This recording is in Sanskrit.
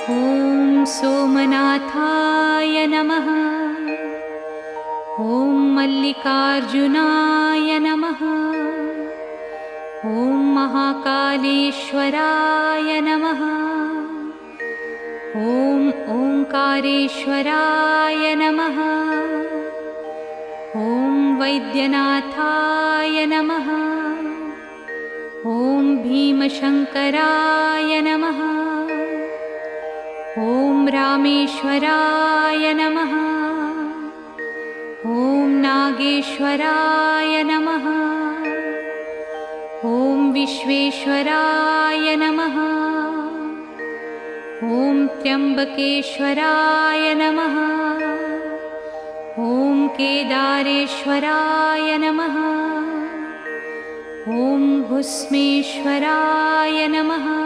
ॐ सोमनाथाय नमः। ॐ मल्लिकार्जुनाय नमः। ॐ महाकालेश्वराय नमः। ॐ ओंकारेश्वराय नमः। ॐ वैद्यनाथाय नमः। ॐ भीमशंकराय नमः। ॐ रामेश्वराय नमः। ॐ नागेश्वराय नमः। ॐ विश्वेश्वराय नमः। ॐ त्र्यंबकेश्वराय नमः। ॐ केदारेश्वराय नमः। ॐ भुस्मेश्वराय नमः।